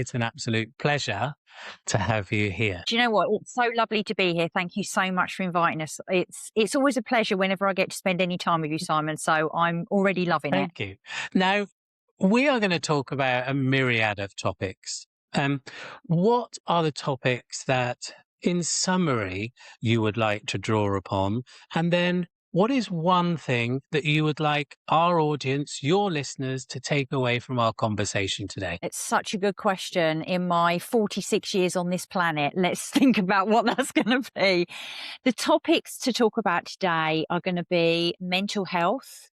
it's an absolute pleasure to have you here. Do you know what? It's so lovely to be here. Thank you so much for inviting us. It's always a pleasure whenever I get to spend any time with you, Simon. So I'm already loving it. Thank you. Now, we are going to talk about a myriad of topics. What are the topics that, in summary, you would like to draw upon? And then what is one thing that you would like our audience, your listeners, to take away from our conversation today? It's such a good question. In my 46 years on this planet, let's think about what that's going to be. The topics to talk about today are going to be mental health.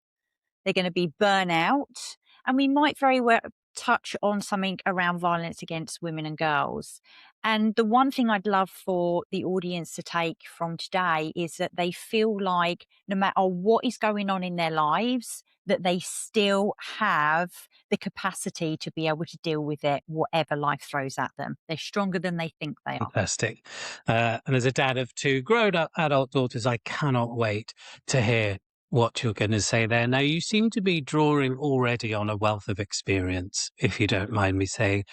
They're going to be burnout. And we might very well touch on something around violence against women and girls. And the one thing I'd love for the audience to take from today is that they feel like no matter what is going on in their lives, that they still have the capacity to be able to deal with it, whatever life throws at them. They're stronger than they think they are. Fantastic. And as a dad of two grown-up adult daughters, I cannot wait to hear what you're going to say there. Now, you seem to be drawing already on a wealth of experience, if you don't mind me saying.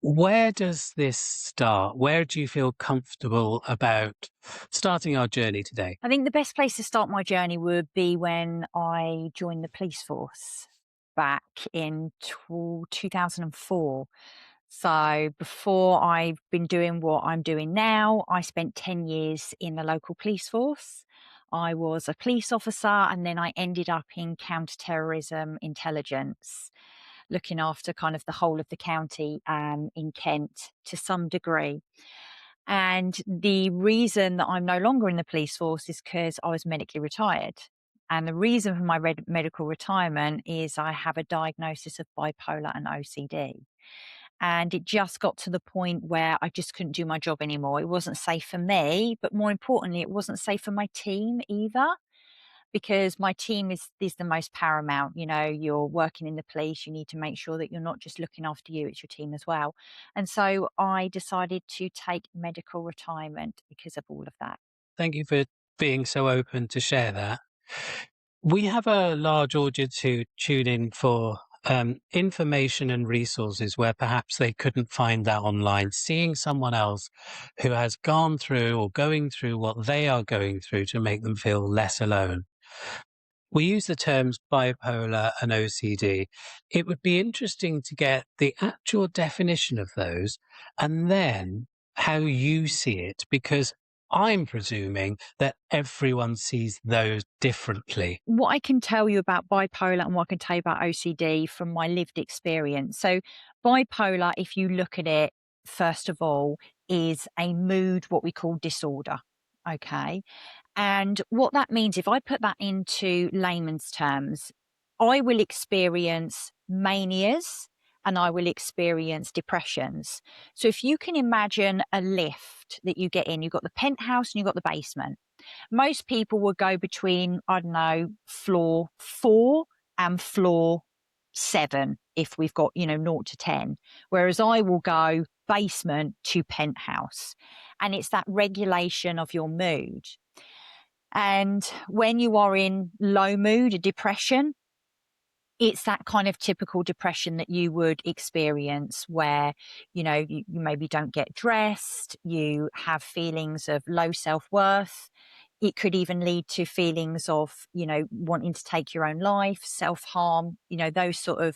Where does this start? Where do you feel comfortable about starting our journey today? I think the best place to start my journey would be when I joined the police force back in 2004. So before I've been doing what I'm doing now, I spent 10 years in the local police force. I was a police officer and then I ended up in counter-terrorism intelligence, looking after kind of the whole of the county in Kent to some degree. And the reason that I'm no longer in the police force is because I was medically retired. And the reason for my medical retirement is I have a diagnosis of bipolar and OCD. And it just got to the point where I just couldn't do my job anymore. It wasn't safe for me, but more importantly, it wasn't safe for my team either, because my team is the most paramount. You know, you're working in the police, you need to make sure that you're not just looking after you, it's your team as well. And so I decided to take medical retirement because of all of that. Thank you for being so open to share that. We have a large audience who tune in for information and resources where perhaps they couldn't find that online. Seeing someone else who has gone through or going through what they are going through to make them feel less alone. We use the terms bipolar and OCD. It would be interesting to get the actual definition of those and then how you see it, because I'm presuming that everyone sees those differently. What I can tell you about bipolar and what I can tell you about OCD from my lived experience. So bipolar, if you look at it, first of all, is a mood, what we call disorder. Okay. And what that means, if I put that into layman's terms, I will experience manias and I will experience depressions. So if you can imagine a lift that you get in, you've got the penthouse and you've got the basement. Most people will go between, I don't know, floor 4 and floor 7 if we've got, 0 to 10. Whereas I will go basement to penthouse. And it's that regulation of your mood. And when you are in low mood, a depression, it's that kind of typical depression that you would experience where, you maybe don't get dressed, you have feelings of low self-worth. It could even lead to feelings of, wanting to take your own life, self-harm, those sort of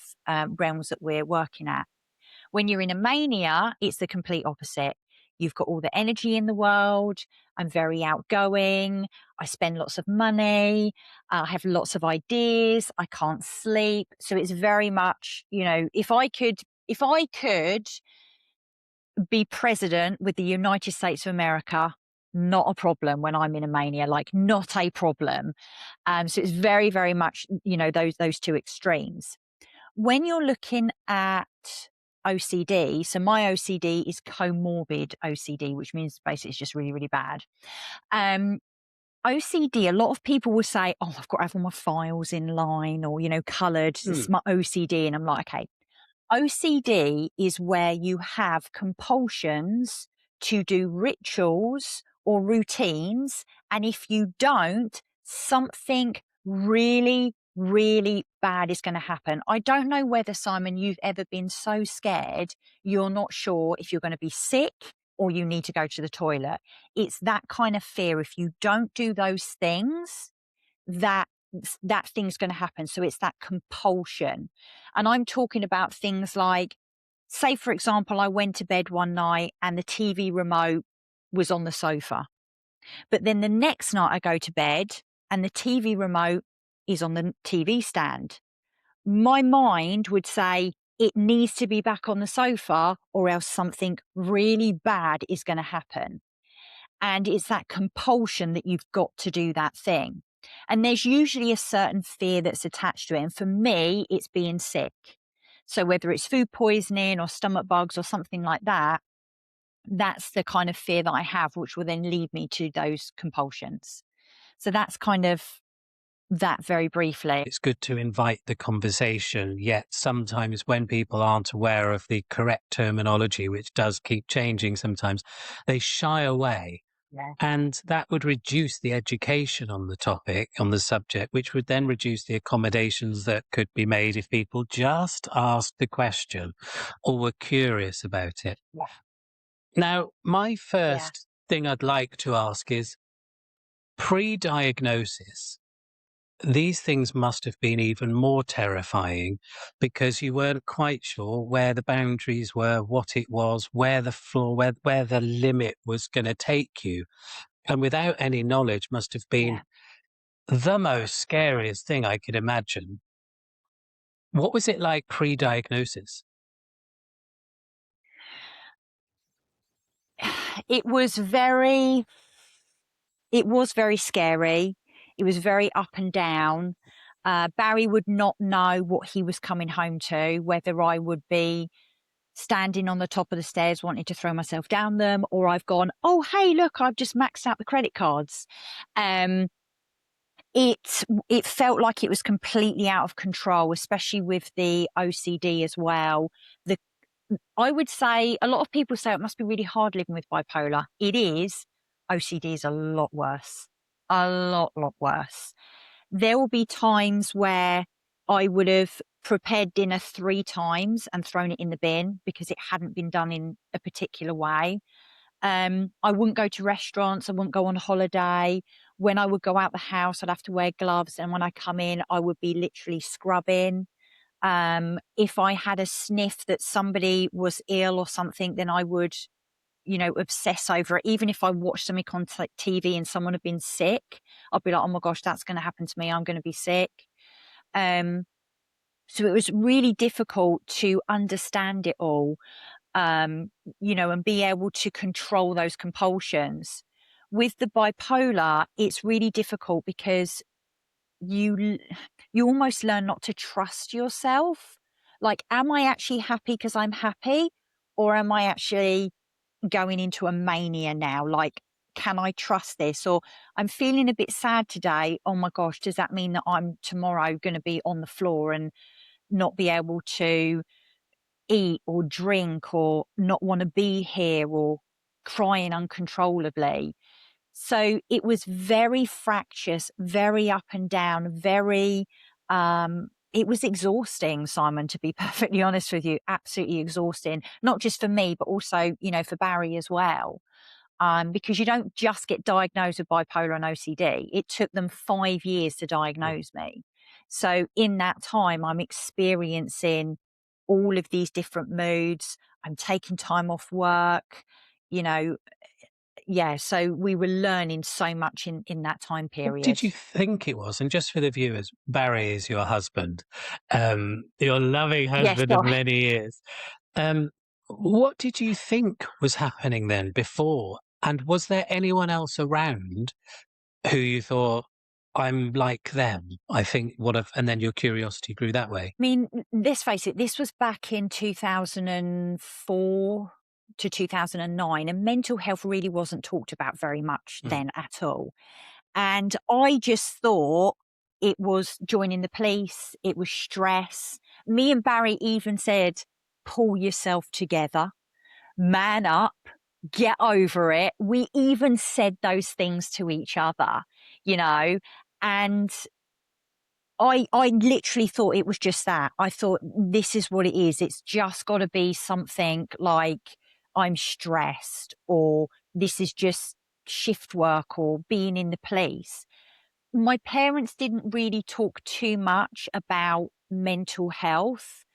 realms that we're working at. When you're in a mania, it's the complete opposite. You've got all the energy in the world. I'm very outgoing. I spend lots of money. I have lots of ideas. I can't sleep. So it's very much, if I could be president with the United States of America, not a problem when I'm in a mania, like not a problem. So it's very, very much, those two extremes. When you're looking at OCD, so my OCD is comorbid OCD, which means basically it's just really, really bad. OCD, a lot of people will say, oh, I've got to have all my files in line or, coloured. It's my OCD. And I'm like, okay, OCD is where you have compulsions to do rituals or routines. And if you don't, something really really bad is going to happen. I don't know whether, Simon, you've ever been so scared you're not sure if you're going to be sick or you need to go to the toilet. It's that kind of fear. If you don't do those things, that that thing's going to happen. So it's that compulsion. And I'm talking about things like, say, for example, I went to bed one night and the TV remote was on the sofa. But then the next night I go to bed and the TV remote is on the TV stand. My mind would say it needs to be back on the sofa or else something really bad is going to happen. And it's that compulsion that you've got to do that thing. And there's usually a certain fear that's attached to it. And for me, it's being sick. So whether it's food poisoning or stomach bugs or something like that, that's the kind of fear that I have, which will then lead me to those compulsions. So that's kind of that very briefly. It's good to invite the conversation, yet sometimes when people aren't aware of the correct terminology, which does keep changing sometimes, they shy away. Yeah. And that would reduce the education on the topic, on the subject, which would then reduce the accommodations that could be made if people just asked the question or were curious about it. Yeah. Now, my Yeah. first thing I'd like to ask is pre-diagnosis. These things must have been even more terrifying because you weren't quite sure where the boundaries were, what it was, where the floor, where the limit was going to take you. And without any knowledge must have been the most scariest thing I could imagine. What was it like pre-diagnosis? It was very scary. It was very up and down. Barry would not know what he was coming home to, whether I would be standing on the top of the stairs wanting to throw myself down them, or I've gone, oh, hey, look, I've just maxed out the credit cards. It felt like it was completely out of control, especially with the OCD as well. I would say a lot of people say it must be really hard living with bipolar. It is. OCD is a lot worse. A lot worse. There will be times where I would have prepared dinner 3 times and thrown it in the bin because it hadn't been done in a particular way. I wouldn't go to restaurants. I wouldn't go on holiday. When I would go out the house, I'd have to wear gloves. And when I come in, I would be literally scrubbing. If I had a sniff that somebody was ill or something, then I would, obsess over it. Even if I watched something on TV and someone had been sick, I'd be like, oh my gosh, that's going to happen to me. I'm going to be sick. So it was really difficult to understand it all, and be able to control those compulsions. With the bipolar, it's really difficult because you almost learn not to trust yourself. Like, am I actually happy because I'm happy? Or am I actually going into a mania now? Like, can I trust this? Or I'm feeling a bit sad today. Oh my gosh, does that mean that I'm tomorrow going to be on the floor and not be able to eat or drink or not want to be here or crying uncontrollably? So it was very fractious, very up and down, it was exhausting, Simon, to be perfectly honest with you, absolutely exhausting, not just for me, but also, for Barry as well. Because you don't just get diagnosed with bipolar and OCD. It took them 5 years to diagnose me. So in that time, I'm experiencing all of these different moods. I'm taking time off work, you know, so we were learning so much in that time What period. did you think it was? And just for the viewers, Barry is your husband, your loving Yes, husband of many years. Um, what did you think was happening then before? And was there anyone else around who you thought, I'm like them? I think and then your curiosity grew that way. I mean, let's face it, this was back in 2004 to 2009, and mental health really wasn't talked about very much then at all. And I just thought it was joining the police, it was stress. Me and Barry even said, pull yourself together, man up, get over it. We even said those things to each other, and I literally thought it was just that. I thought this is what it is. It's just got to be something like I'm stressed, or this is just shift work, or being in the police. My parents didn't really talk too much about mental health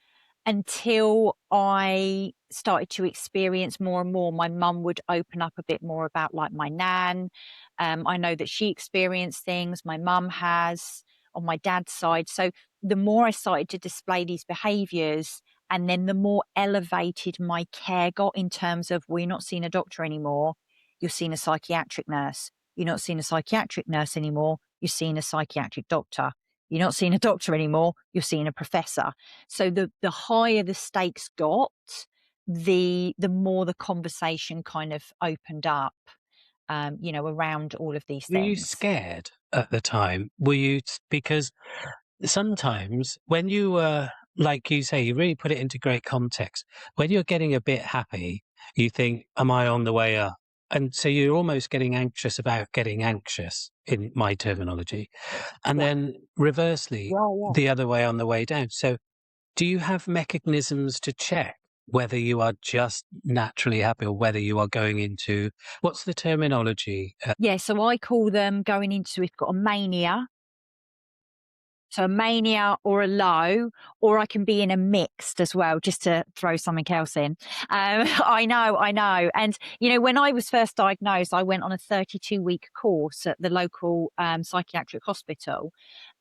until I started to experience more and more. My mum would open up a bit more about, like, my nan. I know that she experienced things. My mum has on my dad's side. So the more I started to display these behaviours, and then the more elevated my care got in terms of, well, you're not seeing a doctor anymore, you're seeing a psychiatric nurse. You're not seeing a psychiatric nurse anymore, you're seeing a psychiatric doctor. You're not seeing a doctor anymore, you're seeing a professor. So the higher the stakes got, the more the conversation kind of opened up, around all of these Were you things. scared at the time? Because sometimes when you like you say, you really put it into great context. When you're getting a bit happy, you think, am I on the way up? And so you're almost getting anxious about getting anxious, in my terminology. And Yeah. then reversely, Yeah, yeah. the other way on the way down. So do you have mechanisms to check whether you are just naturally happy or whether you are going into, what's the terminology? Yeah, so I call them going into, we've got a mania. So a mania or a low, or I can be in a mixed as well, just to throw something else in. I know. And, when I was first diagnosed, I went on a 32-week course at the local psychiatric hospital.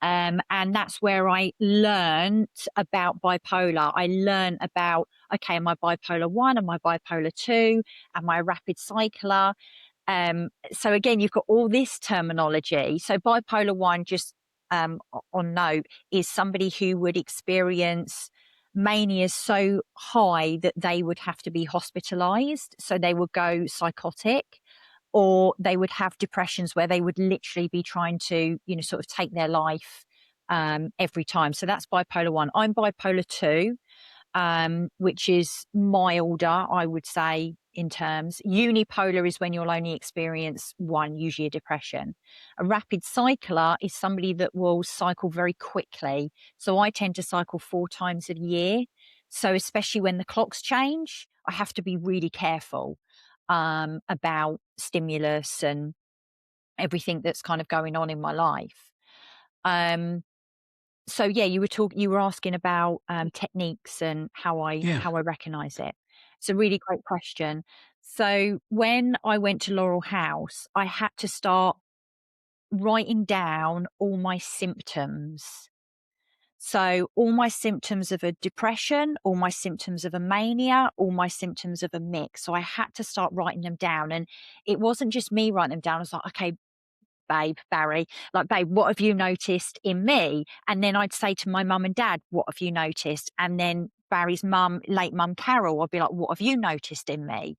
And that's where I learned about bipolar. I learned about, okay, am I bipolar 1? Am I bipolar 2? Am I a rapid cycler? So again, you've got all this terminology. So bipolar 1, just on note, is somebody who would experience manias so high that they would have to be hospitalized. So they would go psychotic, or they would have depressions where they would literally be trying to, sort of take their life every time. So that's bipolar 1. I'm bipolar 2, which is milder, I would say, in terms. Unipolar is when you'll only experience one, usually a depression. A rapid cycler is somebody that will cycle very quickly. So I tend to cycle 4 times a year. So especially when the clocks change, I have to be really careful about stimulus and everything that's kind of going on in my life. Um, so yeah, you were asking about techniques and Yeah. how I recognize it. It's a really great question. So when I went to Laurel House, I had to start writing down all my symptoms. So all my symptoms of a depression, all my symptoms of a mania, all my symptoms of a mix. So I had to start writing them down. And it wasn't just me writing them down. I was like, okay, babe, Barry, like, babe, what have you noticed in me? And then I'd say to my mum and dad, what have you noticed? And then Barry's mum, late mum Carol, I'd be like, what have you noticed in me?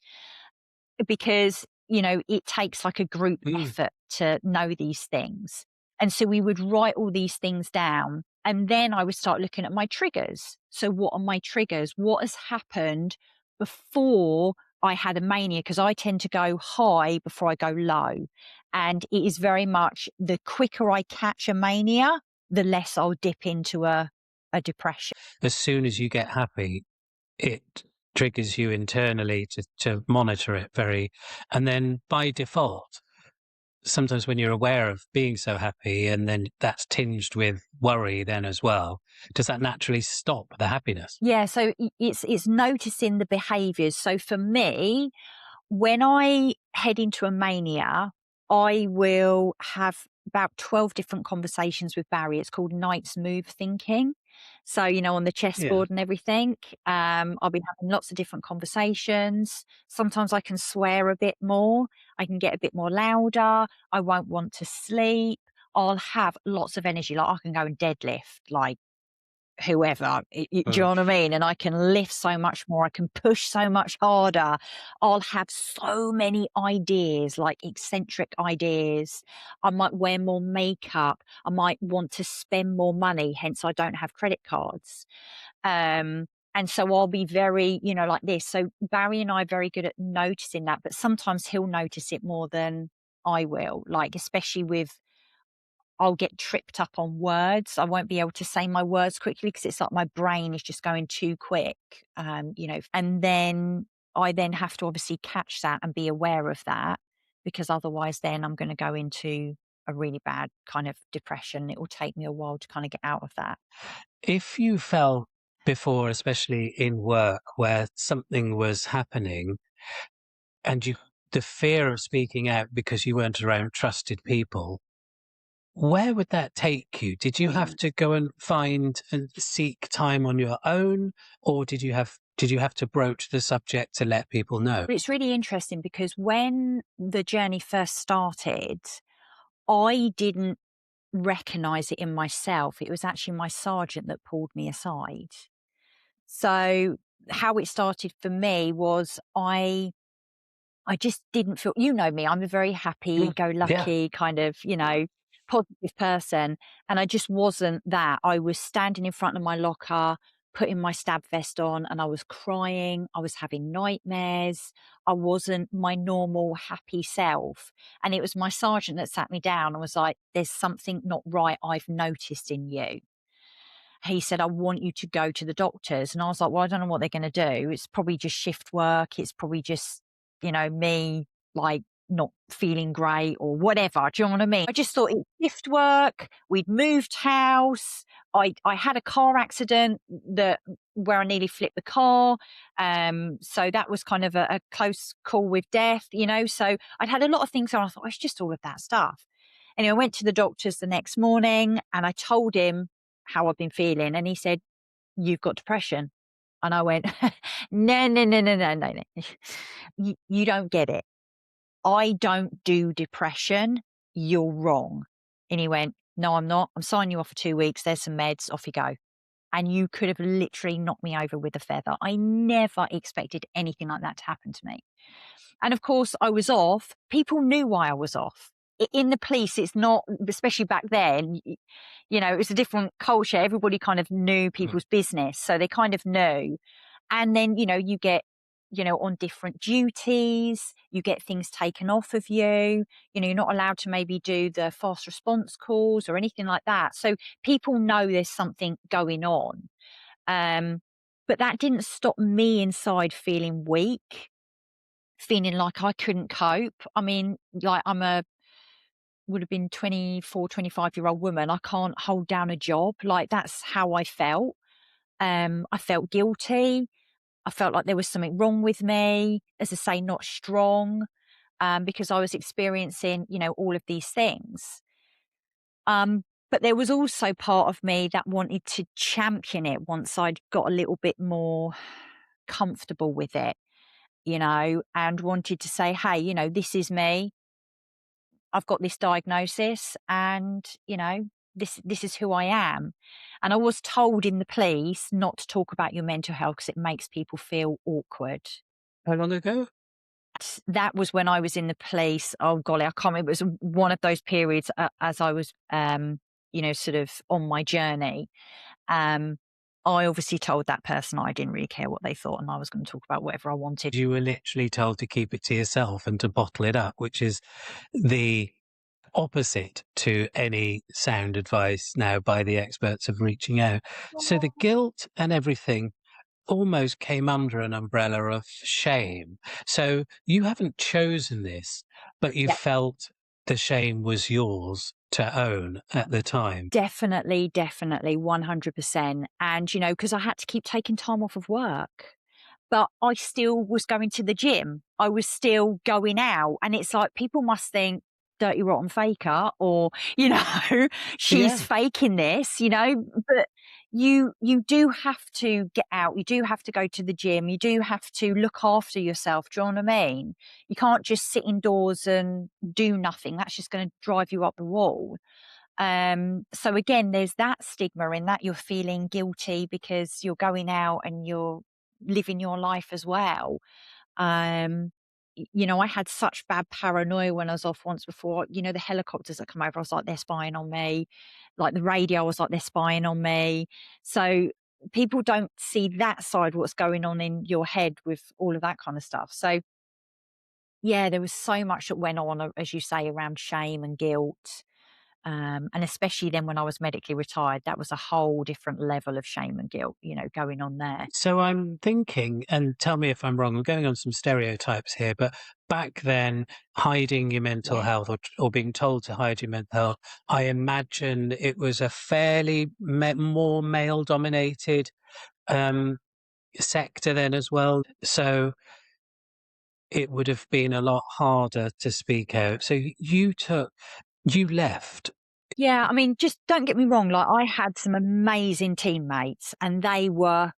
Because, it takes like a group Mm. effort to know these things. And so we would write all these things down. And then I would start looking at my triggers. So what are my triggers? What has happened before I had a mania? Because I tend to go high before I go low. And it is very much, the quicker I catch a mania, the less I'll dip into a depression. As soon as you get happy, it triggers you internally to monitor it and then by default, sometimes when you're aware of being so happy and then that's tinged with worry then as well, does that naturally stop the happiness? Yeah, so it's noticing the behaviors. So for me, when I head into a mania, I will have about 12 different conversations with Barry. It's called night's move thinking. So, on the Yeah. chessboard and everything, I'll be having lots of different conversations. Sometimes I can swear a bit more. I can get a bit more louder. I won't want to sleep. I'll have lots of energy. Like, I can go and deadlift, like, whoever. Do you know Mm. what I mean? And I can lift so much more. I can push so much harder. I'll have so many ideas, like eccentric ideas. I might wear more makeup. I might want to spend more money. Hence, I don't have credit cards. And so I'll be very, like this. So Barry and I are very good at noticing that, but sometimes he'll notice it more than I will. Like, especially with, I'll get tripped up on words. I won't be able to say my words quickly because it's like my brain is just going too quick, and then I then have to obviously catch that and be aware of that, because otherwise then I'm going to go into a really bad kind of depression. It will take me a while to kind of get out of that. If you felt before, especially in work, where something was happening and the fear of speaking out because you weren't around trusted people, where would that take you? Did you have to go and find and seek time on your own, or did you have to broach the subject to let people know? But it's really interesting because when the journey first started, I didn't recognize it in myself. It was actually my sergeant that pulled me aside. So how it started for me was I just didn't feel, you know me, I'm a very happy Mm. go Yeah. lucky kind of, positive person. And I just wasn't that. I was standing in front of my locker, putting my stab vest on, and I was crying. I was having nightmares. I wasn't my normal happy self. And it was my sergeant that sat me down and was like, "There's something not right I've noticed in you." He said, "I want you to go to the doctors." And I was like, "Well, I don't know what they're going to do. It's probably just shift work. It's probably just, me like not feeling great or whatever." Do you know what I mean? I just thought it's shift work. We'd moved house. I had a car accident where I nearly flipped the car. So that was kind of a close call with death. So I'd had a lot of things on. I thought, it's just all of that stuff. And I went to the doctors the next morning and I told him how I've been feeling. And he said, "You've got depression." And I went, "No, no, no, no, no, no, no. You don't get it. I don't do depression. You're wrong." And he went, "No, I'm not. I'm signing you off for 2 weeks. There's some meds. Off you go." And you could have literally knocked me over with a feather. I never expected anything like that to happen to me. And of course, I was off. People knew why I was off. In the police, it's not, especially back then, it was a different culture. Everybody kind of knew Mm. people's business. So they kind of knew. And then, you get, on different duties, you get things taken off of you. You're not allowed to maybe do the fast response calls or anything like that. So people know there's something going on. Um, but that didn't stop me inside feeling weak, feeling like I couldn't cope. I mean, like would have been 24, 25-year-old woman. I can't hold down a job. Like that's how I felt. I felt guilty. I felt like there was something wrong with me, as I say, not strong, because I was experiencing, all of these things. But there was also part of me that wanted to champion it once I'd got a little bit more comfortable with it, and wanted to say, "Hey, this is me. I've got this diagnosis and, this is who I am." And I was told in the police not to talk about your mental health because it makes people feel awkward. How long ago? That was when I was in the police. Oh golly, I can't remember. It was one of those periods as I was, sort of on my journey. Um, I obviously told that person I didn't really care what they thought and I was going to talk about whatever I wanted. You were literally told to keep it to yourself and to bottle it up, which is the opposite to any sound advice now by the experts of reaching out. So the guilt and everything almost came under an umbrella of shame. So you haven't chosen this, but you felt the shame was yours to own at the time. Definitely, definitely, 100%. And, because I had to keep taking time off of work, but I still was going to the gym. I was still going out. And it's like people must think, dirty, rotten faker, or, she's Yeah. faking this. But you do have to get out. You do have to go to the gym. You do have to look after yourself. Do you know what I mean? You can't just sit indoors and do nothing. That's just going to drive you up the wall. So again, there's that stigma in that you're feeling guilty because you're going out and you're living your life as well. Um, I had such bad paranoia when I was off once before. The helicopters that come over, I was like, they're spying on me. Like the radio, I was like, they're spying on me. So people don't see that side, what's going on in your head with all of that kind of stuff. So yeah, there was so much that went on, as you say, around shame and guilt. And especially then when I was medically retired, that was a whole different level of shame and guilt, going on there. So I'm thinking, and tell me if I'm wrong, I'm going on some stereotypes here, but back then, hiding your mental Yeah. health or being told to hide your mental health, I imagine it was a fairly more male dominated um, sector then as well. So it would have been a lot harder to speak out. So you left. Yeah, I mean, just don't get me wrong, like, I had some amazing teammates and they were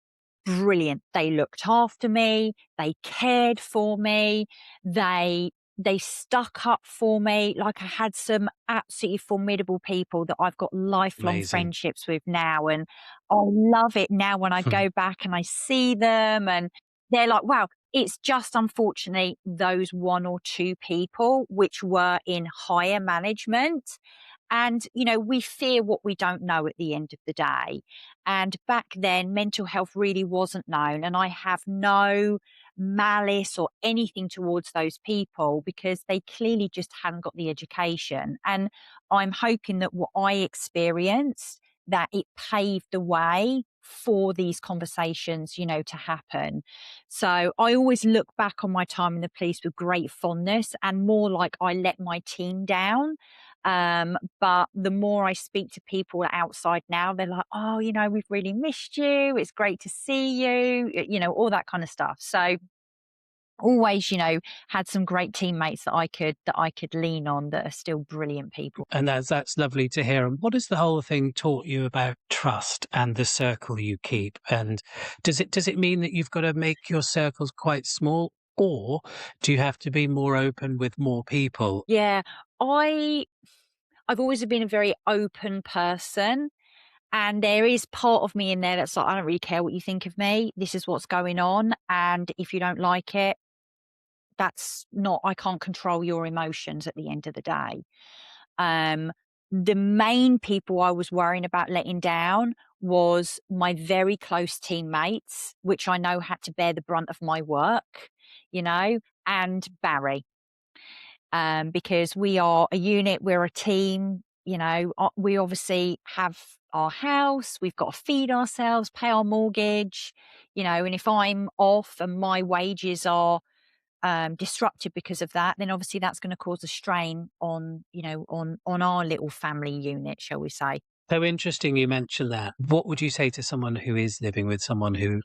brilliant. They looked after me, they cared for me, they they stuck up for me. Like, I had some absolutely formidable people that I've got lifelong Amazing. friendships with now, and I love it now when I Hmm. go back and I see them and they're like, "Wow." It's just unfortunately those 1 or 2 people which were in higher management, and, we fear what we don't know at the end of the day. And back then, mental health really wasn't known. And I have no malice or anything towards those people because they clearly just hadn't got the education. And I'm hoping that what I experienced, that it paved the way for these conversations, to happen. So I always look back on my time in the police with great fondness and more like I let my team down. But the more I speak to people outside now, they're like, "Oh, we've really missed you. It's great to see you," all that kind of stuff. So always, had some great teammates that I could lean on that are still brilliant people. And that's lovely to hear. And what has the whole thing taught you about trust and the circle you keep? And does it mean that you've got to make your circles quite small, or do you have to be more open with more people? Yeah, I I've always been a very open person. And there is part of me in there that's like, I don't really care what you think of me. This is what's going on. And if you don't like it, that's not, I can't control your emotions at the end of the day. Um, the main people I was worrying about letting down was my very close teammates, which I know had to bear the brunt of my work, and Barry, because we are a unit, we're a team. We obviously have our house, we've got to feed ourselves, pay our mortgage, and if I'm off and my wages are disrupted because of that, then obviously that's going to cause a strain on, on our little family unit, shall we say? So interesting you mentioned that. What would you say to someone who is living with someone who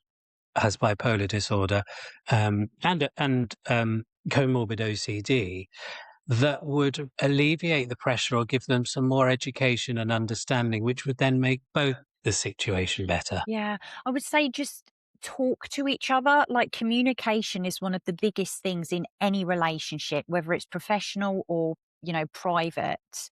has bipolar disorder and comorbid OCD that would alleviate the pressure or give them some more education and understanding, which would then make both the situation better? Yeah, I would say just talk to each other. Like, communication is one of the biggest things in any relationship, whether it's professional or, private,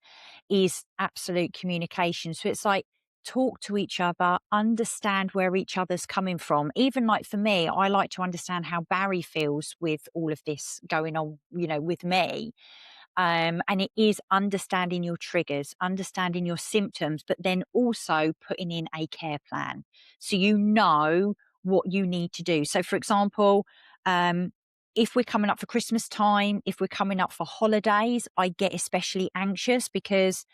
is absolute communication. So it's like, talk to each other, understand where each other's coming from. Even like for me, I like to understand how Barry feels with all of this going on, with me. And it is understanding your triggers, understanding your symptoms, but then also putting in a care plan. So you know what you need to do. So, for example, if we're coming up for Christmas time, if we're coming up for holidays, I get especially anxious because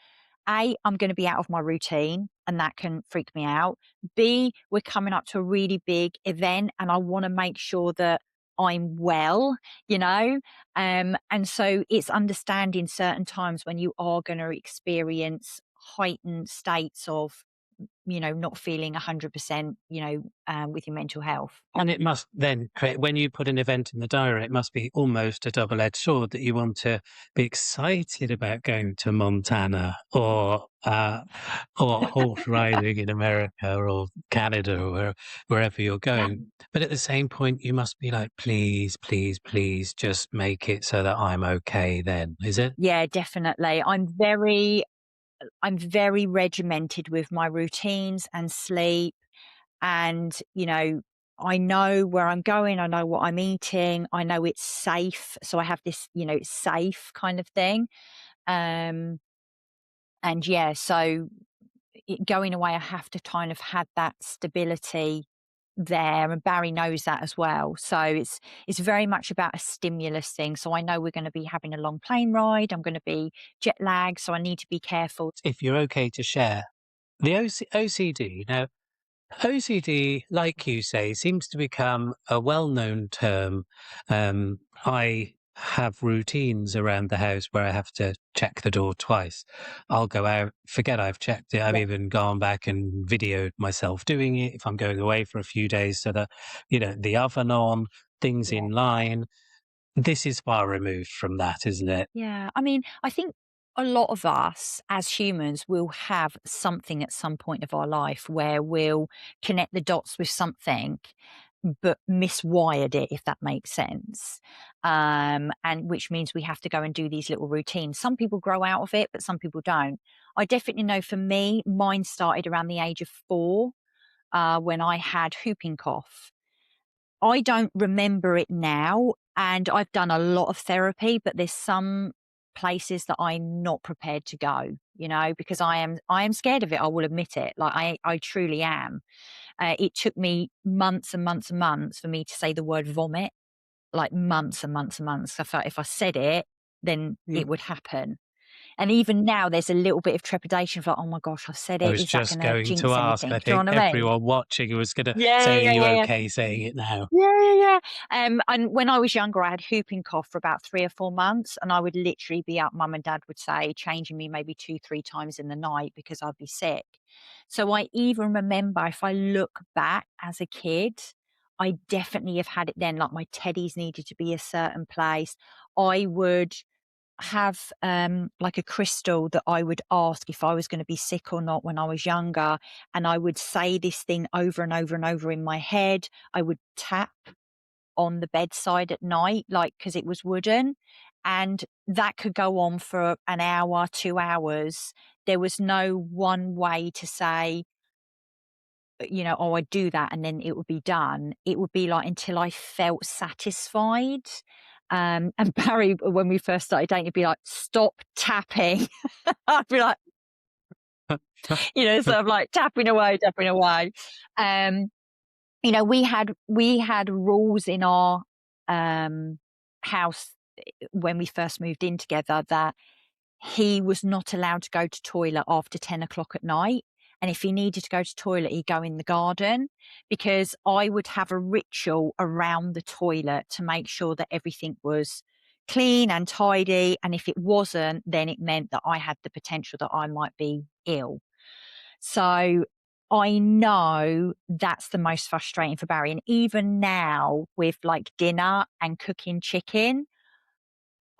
I'm going to be out of my routine and that can freak me out. B, we're coming up to a really big event and I want to make sure that I'm well, you know? And so it's understanding certain times when you are going to experience heightened states of, not feeling 100%, with your mental health. And it must then create, when you put an event in the diary, it must be almost a double-edged sword that you want to be excited about going to Montana or horse riding in America or Canada or wherever you're going. But at the same point, you must be like, please, please, please, just make it so that I'm okay. Then is it? Yeah, definitely. I'm very regimented with my routines and sleep. And, I know where I'm going. I know what I'm eating. I know it's safe. So I have this, it's safe kind of thing. Um, and yeah, so going away, I have to kind of have that stability there, and Barry knows that as well. So it's very much about a stimulus thing. So I know we're going to be having a long plane ride. I'm going to be jet lagged, so I need to be careful. If you're okay to share, the OCD, now, OCD, like you say, seems to become a well-known term. I have routines around the house where I have to check the door twice. I'll go out, forget I've checked it. I've Yeah, even gone back and videoed myself doing it if I'm going away for a few days so that, the oven on, things yeah. in line. This is far removed from that, isn't it? Yeah, I mean, I think a lot of us as humans will have something at some point of our life where we'll connect the dots with something, but miswired it, if that makes sense. And which means we have to go and do these little routines. Some people grow out of it, but some people don't. I definitely know for me, mine started around the age of 4 when I had whooping cough. I don't remember it now, and I've done a lot of therapy, but there's some places that I'm not prepared to go, because I am scared of it, I will admit it. Like I truly am. It took me months and months and months for me to say the word vomit, like months and months and months. I felt if I said it, then it would happen. And even now there's a little bit of trepidation of like, oh my gosh, I've said I it. was Is that just gonna going to jinx ask. anything? I Do you think know what I mean? everyone watching was going to Yeah, say, "Are yeah, you yeah, yeah. okay saying it now?" Yeah, yeah, yeah. And when I was younger, I had whooping cough for about 3 or 4 months, and I would literally be up, mum and dad would say, changing me maybe 2, 3 times in the night because I'd be sick. So I even remember, if I look back as a kid, I definitely have had it then, like my teddies needed to be a certain place. I would have like a crystal that I would ask if I was going to be sick or not when I was younger. And I would say this thing over and over and over in my head. I would tap on the bedside at night, like, because it was wooden. And that could go on for an hour, 2 hours. There was no one way to say, oh, I'd do that and then it would be done. It would be like until I felt satisfied. And Barry, when we first started dating, he'd be like, stop tapping. I'd be like, sort of like tapping away, tapping away. Um, we had rules in our house when we first moved in together that he was not allowed to go to toilet after 10 o'clock at night. And if he needed to go to toilet, he'd go in the garden, because I would have a ritual around the toilet to make sure that everything was clean and tidy. And if it wasn't, then it meant that I had the potential that I might be ill. So I know that's the most frustrating for Barry. And even now with like dinner and cooking chicken,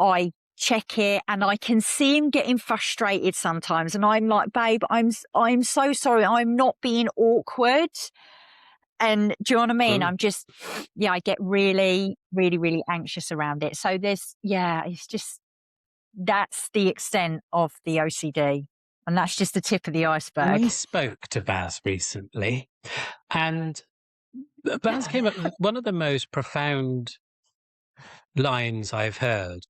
I check it and I can see him getting frustrated sometimes. And I'm like, babe, I'm so sorry. I'm not being awkward. And do you know what I mean? Mm. I'm just, yeah, I get really, really, really anxious around it. So it's just, that's the extent of the OCD. And that's just the tip of the I iceberg. spoke to Baz recently, and Baz came up with one of the most profound lines I've heard,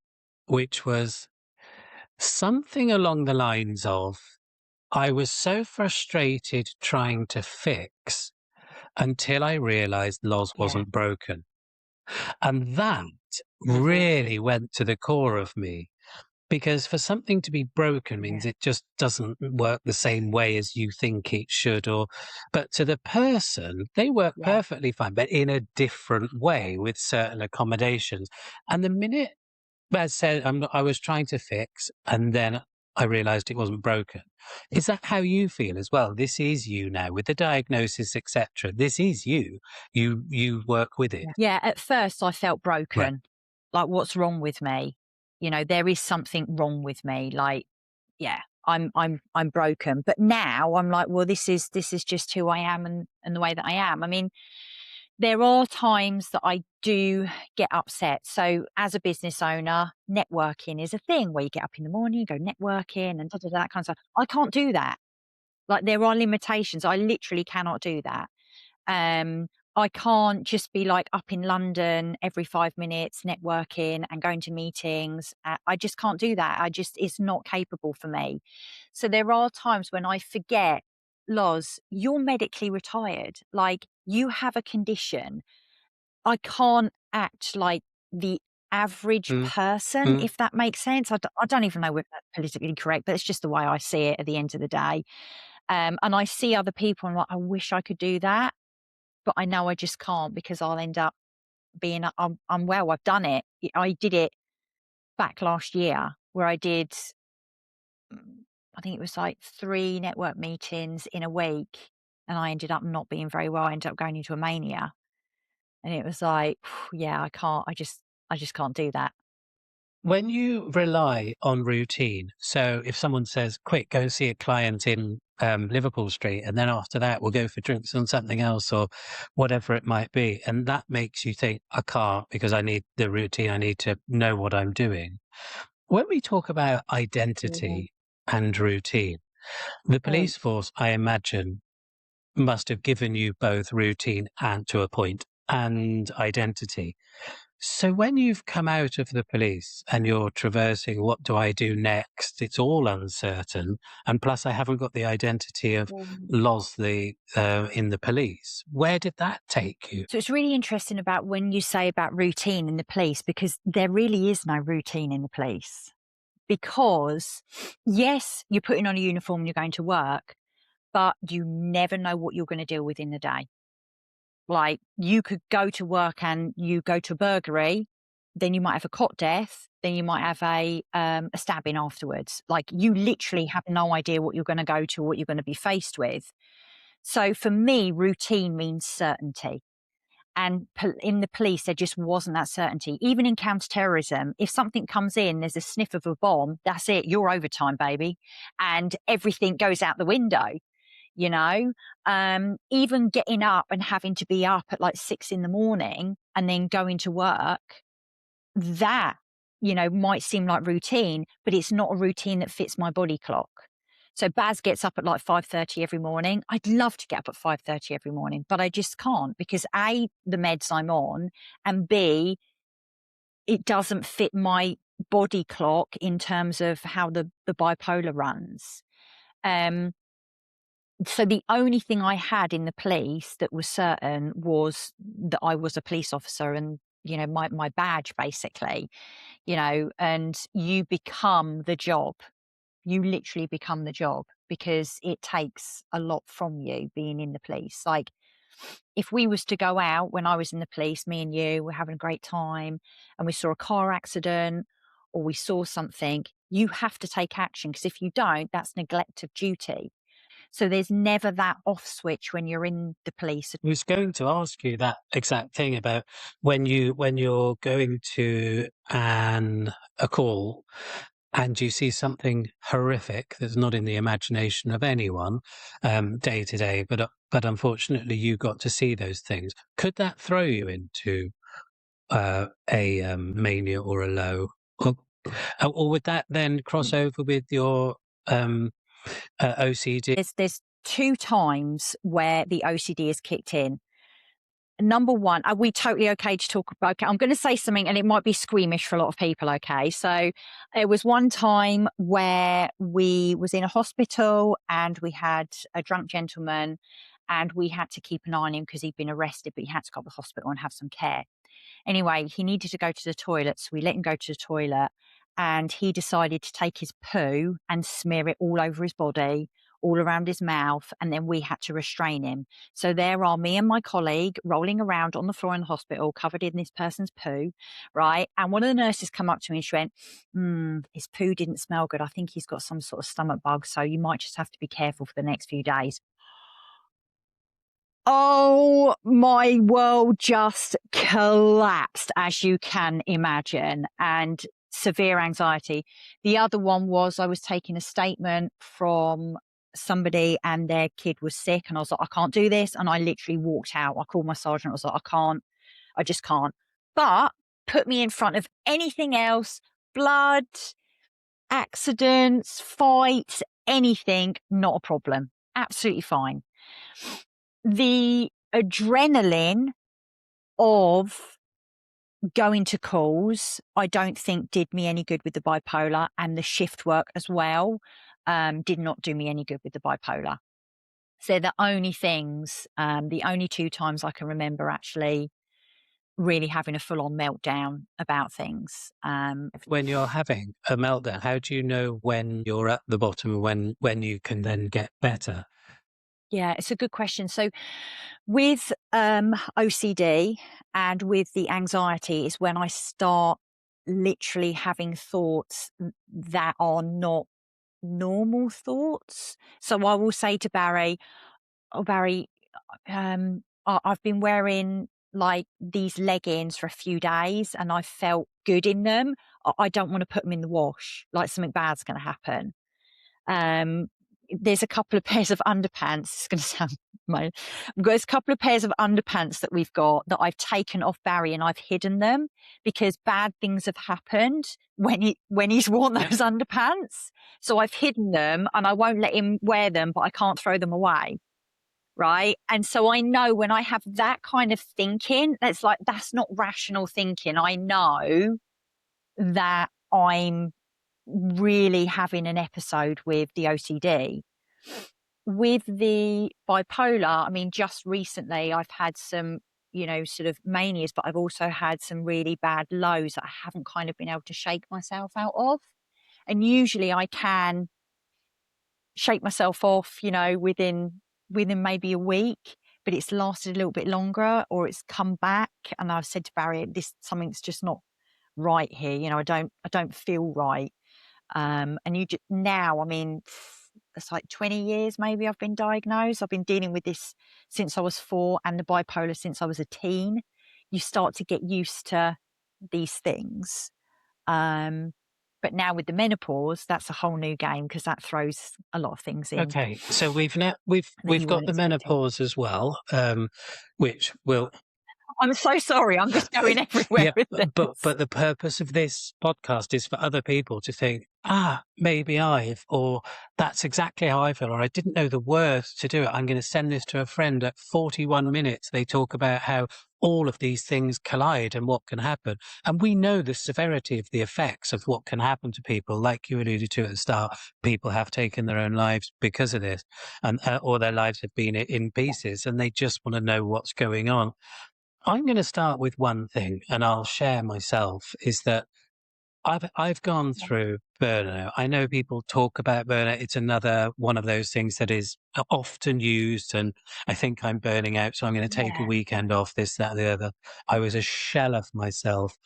which was something along the lines of, I was so frustrated trying to fix until I realized Loz Yeah. wasn't broken. And that Mhm. really went to the core of me, because for something to be broken means Yeah. it just doesn't work the same way as you think it should, but to the person, they work Yeah. perfectly fine, but in a different way with certain accommodations. And the minute Baz said, I was trying to fix, and then I realized it wasn't broken. Is that how you feel as well? This is you now with the diagnosis, etc. This is you. You work with it. Yeah, at first I felt Right. broken. Like, what's wrong with me? There is something wrong with me. Like, yeah, I'm broken. But now I'm like, well, this is just who I am, and the way that I am. I mean, there are times that I do get upset. So as a business owner, networking is a thing where you get up in the morning, you go networking and that kind of stuff. I can't do that. Like, there are limitations. I literally cannot do that. Um, I can't just be like up in London every 5 minutes networking and going to meetings. I just can't do that. It's not capable for me. So there are times when I forget, Loz, you're medically retired. Like, you have a condition. I can't act like the average Mm, person, mm. if that makes sense. I don't even know if that's politically correct, but it's just the way I see it at the end of the day. And I see other people and I'm like, I wish I could do that, but I know I just can't because I'll end up being unwell. I've done it. I did it back last year where I did, I think it was like 3 network meetings in a week, and I ended up not being very well. I ended up going into a mania, and it was like, yeah, I just can't do that. When you rely on routine, so if someone says, "Quick, go see a client in Liverpool Street, and then after that we'll go for drinks on something else," or whatever it might be, and that makes you think, "I can't because I need the routine. I need to know what I'm doing." When we talk about Mhm. identity and routine, the Mm. police force, I imagine, must have given you both routine and, to a point, and identity. So when you've come out of the police and you're traversing, what do I do next? It's all uncertain. And plus, I haven't got the identity of Mm. Loz in the police. Where did that take you? So it's really interesting about when you say about routine in the police, because there really is no routine in the police. Because yes, you're putting on a uniform and you're going to work, but you never know what you're going to deal with in the day. Like, you could go to work and you go to a burglary, then you might have a cot death, then you might have a stabbing afterwards. Like, you literally have no idea what you're going to go to, what you're going to be faced with. So for me, routine means certainty. And in the police, there just wasn't that certainty. Even in counterterrorism, if something comes in, there's a sniff of a bomb, that's it, you're overtime, baby. And everything goes out the window, you know? Even getting up and having to be up at like 6 in the morning and then going to work, that, might seem like routine, but it's not a routine that fits my body clock. So Baz gets up at like 5:30 every morning. I'd love to get up at 5:30 every morning, but I just can't because A, the meds I'm on, and B, it doesn't fit my body clock in terms of how the bipolar runs. Um, so the only thing I had in the police that was certain was that I was a police officer and, my badge basically, and you become the job. You literally become the job because it takes a lot from you being in the police. Like, if we was to go out when I was in the police, me and you were having a great time and we saw a car accident or we saw something, you have to take action because if you don't, that's neglect of duty. So there's never that off switch when you're in the police. I was going to ask you that exact thing about when you're going to a call and you see something horrific that's not in the imagination of anyone day to day, but unfortunately you got to see those things. Could that throw you into a mania or a low, or, or would that then cross over with your OCD? There's two times where the OCD is kicked in. Number one, are we totally okay to talk about? Okay, I'm going to say something and it might be squeamish for a lot of people. Okay. So it was one time where we was in a hospital and we had a drunk gentleman and we had to keep an eye on him because he'd been arrested, but he had to go to the hospital and have some care. Anyway, he needed to go to the toilet, so we let him go to the toilet, and he decided to take his poo and smear it all over his body, all around his mouth, and then we had to restrain him. So there are me and my colleague rolling around on the floor in the hospital, covered in this person's poo, right? And one of the nurses come up to me and she went, his poo didn't smell good. I think he's got some sort of stomach bug, so you might just have to be careful for the next few days. Oh, my world just collapsed, as you can imagine, and severe anxiety. The other one was I was taking a statement from somebody and their kid was sick, and I was like, I can't do this. And I literally walked out. I called my sergeant. I was like, I just can't. But put me in front of anything else, blood, accidents, fights, anything, not a problem. Absolutely fine. The adrenaline of going to calls, I don't think did me any good with the bipolar, and the shift work as well, did not do me any good with the bipolar. So they're the only things, the only two times I can remember actually really having a full-on meltdown about things. When you're having a meltdown, how do you know when you're at the bottom and when you can then get better? Yeah, it's a good question. So with OCD and with the anxiety is when I start literally having thoughts that are not normal thoughts. So I will say to Barry, "Oh, Barry, I've been wearing like these leggings for a few days and I felt good in them. I don't want to put them in the wash, like something bad's going to happen." Um, there's a couple of pairs of underpants. It's going to sound my. There's a couple of pairs of underpants that we've got that I've taken off Barry and I've hidden them because bad things have happened when he's worn Yeah. those underpants. So I've hidden them and I won't let him wear them, but I can't throw them away. Right. And so I know when I have that kind of thinking, that's not rational thinking. I know that I'm really having an episode with the OCD. With the bipolar, I mean, just recently I've had some, sort of manias, but I've also had some really bad lows that I haven't kind of been able to shake myself out of. And usually I can shake myself off, within maybe a week, but it's lasted a little bit longer or it's come back. And I've said to Barry, this something's just not right here. I don't feel right. And now, I mean, it's like 20 years maybe I've been diagnosed. I've been dealing with this since I was 4 and the bipolar since I was a teen. You start to get used to these things. Um, but now with the menopause, that's a whole new game because that throws a lot of things in Okay, so we've that we've you got weren't the expecting. menopause as well, which will. I'm so sorry. I'm just going everywhere Yeah, with but this. but the purpose of this podcast is for other people to think, maybe or that's exactly how I feel, or I didn't know the words to do it. I'm going to send this to a friend. At 41 minutes, they talk about how all of these things collide and what can happen. And we know the severity of the effects of what can happen to people. Like you alluded to at the start, people have taken their own lives because of this, and or their lives have been in pieces, and they just want to know what's going on. I'm going to start with one thing, and I'll share myself, is that I've gone through burnout. I know people talk about burnout. It's another one of those things that is often used, and I think I'm burning out, so I'm going to take a Yeah. weekend off, this, that, the other. I was a shell of myself.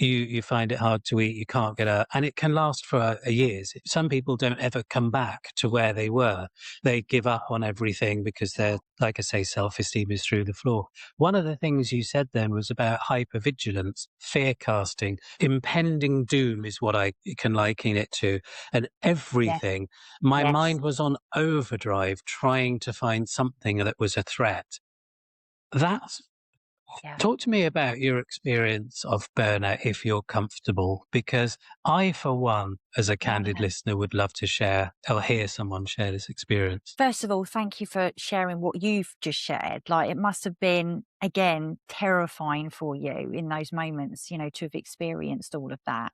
You find it hard to eat, you can't get out, and it can last for years. Some people don't ever come back to where they were. They give up on everything because they're, like I say, self-esteem is through the floor. One of the things you said then was about hypervigilance, fear casting, impending doom is what I can liken it to, and Yes. everything. My Yes. mind was on overdrive trying to find something that was a threat. That's Yeah. Talk to me about your experience of burnout, if you're comfortable, because I, for one, as a candid Yeah. listener, would love to share or hear someone share this experience. First of all, thank you for sharing what you've just shared. Like, it must have been, again, terrifying for you in those moments, to have experienced all of that.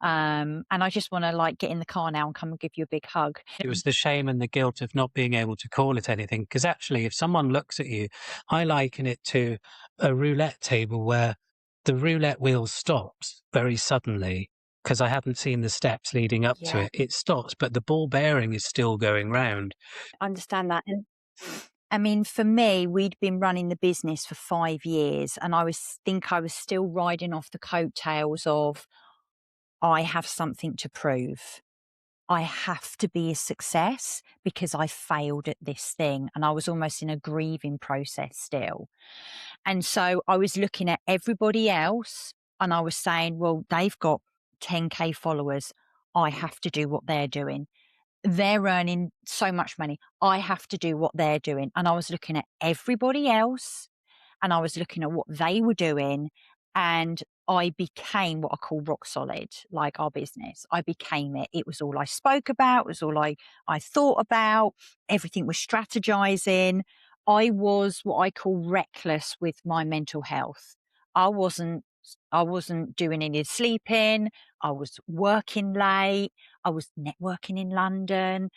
And I just want to like get in the car now and come and give you a big hug. It was the shame and the guilt of not being able to call it anything. Because actually, if someone looks at you, I liken it to a roulette table where the roulette wheel stops very suddenly because I haven't seen the steps leading up to Yeah, it. It stops, but the ball bearing is still going round. I understand that. And I mean, for me, we'd been running the business for 5 years, and I was still riding off the coattails of I have something to prove. I have to be a success because I failed at this thing. And I was almost in a grieving process still. And so I was looking at everybody else and I was saying, well, they've got 10K followers. I have to do what they're doing. They're earning so much money. I have to do what they're doing. And I was looking at everybody else and I was looking at what they were doing. And I became what I call rock solid, like our business. I became it. It was all I spoke about, it was all I thought about. Everything was strategizing. I was what I call reckless with my mental health. I wasn't I wasn't doing any sleeping. I was working late. I was networking in London.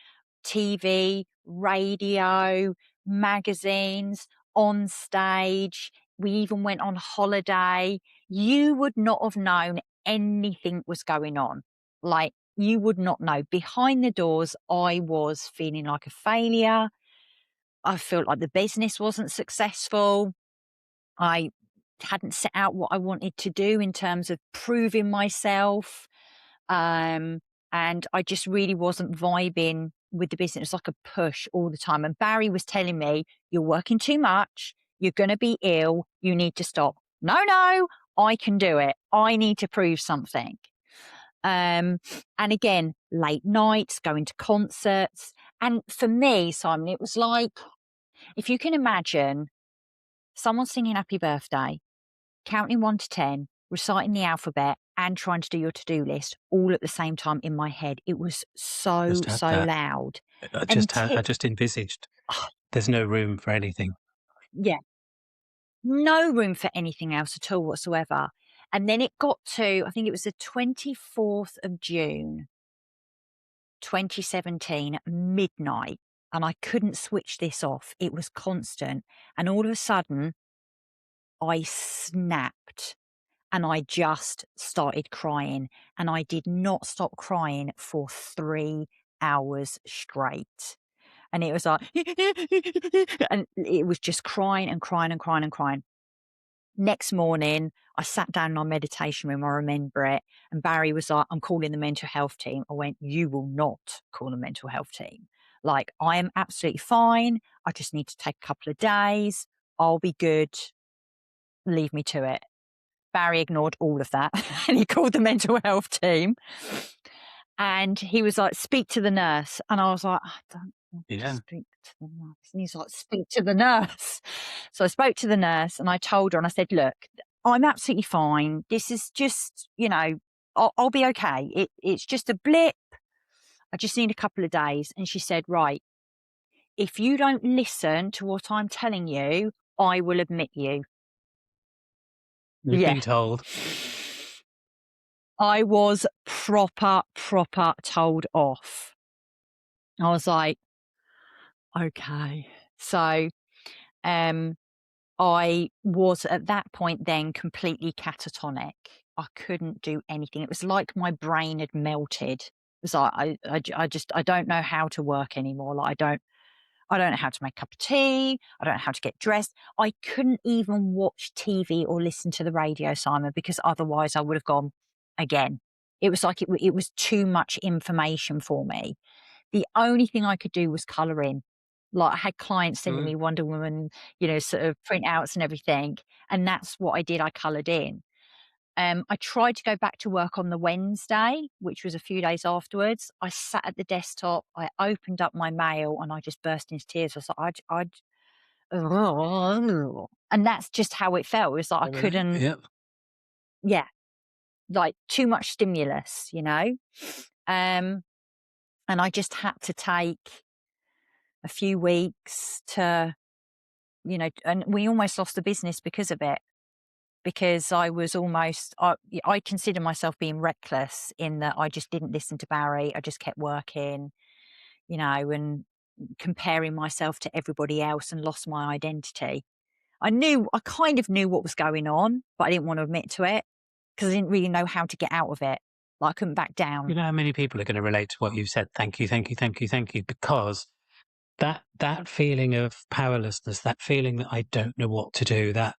TV, radio, magazines, on stage. We even went on holiday. You would not have known anything was going on. Like, you would not know. Behind the doors, I was feeling like a failure. I felt like the business wasn't successful. I hadn't set out what I wanted to do in terms of proving myself. Um, and I just really wasn't vibing with the business. It was like a push all the time. And Barry was telling me, "You're working too much. You're going to be ill. You need to stop." No, no, I can do it. I need to prove something. Um, and again, late nights, going to concerts. And for me, Simon, it was like, if you can imagine someone singing happy birthday, counting 1 to 10, reciting the alphabet, and trying to do your to-do list all at the same time in my head. It was so, Just had so that. loud. I And just had, I just envisaged oh, there's no room for anything. yeah, no room for anything else at all whatsoever. And then it got to, I think it was the 24th of June, 2017, at midnight, and I couldn't switch this off. It was constant. And all of a sudden, I snapped. And I just started crying, and I did not stop crying for 3 hours straight. And it was like, and it was just crying and crying and crying and crying. Next morning, I sat down in our meditation room, I remember it, and Barry was like, "I'm calling the mental health team." I went, "You will not call the mental health team. Like, I am absolutely fine. I just need to take a couple of days. I'll be good. Leave me to it." Barry ignored all of that and he called the mental health team and he was like, "Speak to the nurse." And I was like, "I don't want to Yeah. speak to the nurse." And he's like, "Speak to the nurse." So I spoke to the nurse and I told her and I said, "Look, I'm absolutely fine. This is just, I'll be okay. It's just a blip. I just need a couple of days." And she said, "Right, if you don't listen to what I'm telling you, I will admit you." You've Yeah. been told. I was proper told off. I was like, "Okay." So, um, I was at that point then completely catatonic. I couldn't do anything. It was like my brain had melted. It was like, I don't know how to work anymore. Like, I don't know how to make a cup of tea. I don't know how to get dressed. I couldn't even watch TV or listen to the radio, Simon, because otherwise I would have gone again. It was like it was too much information for me. The only thing I could do was colour in. Like, I had clients sending Mm. me Wonder Woman, sort of printouts and everything, and that's what I did. I coloured in. I tried to go back to work on the Wednesday, which was a few days afterwards. I sat at the desktop, I opened up my mail, and I just burst into tears. I was like, and that's just how it felt. It was like I couldn't, Yep. yeah, like too much stimulus. Um, and I just had to take a few weeks to, and we almost lost the business because of it. Because I was almost, I consider myself being reckless in that I just didn't listen to Barry. I just kept working, and comparing myself to everybody else and lost my identity. I kind of knew what was going on, but I didn't want to admit to it because I didn't really know how to get out of it. Like, I couldn't back You down. know how many people are going to relate to what you've said? Thank you, thank you, thank you, thank you. Because that feeling of powerlessness, that feeling that I don't know what to do, that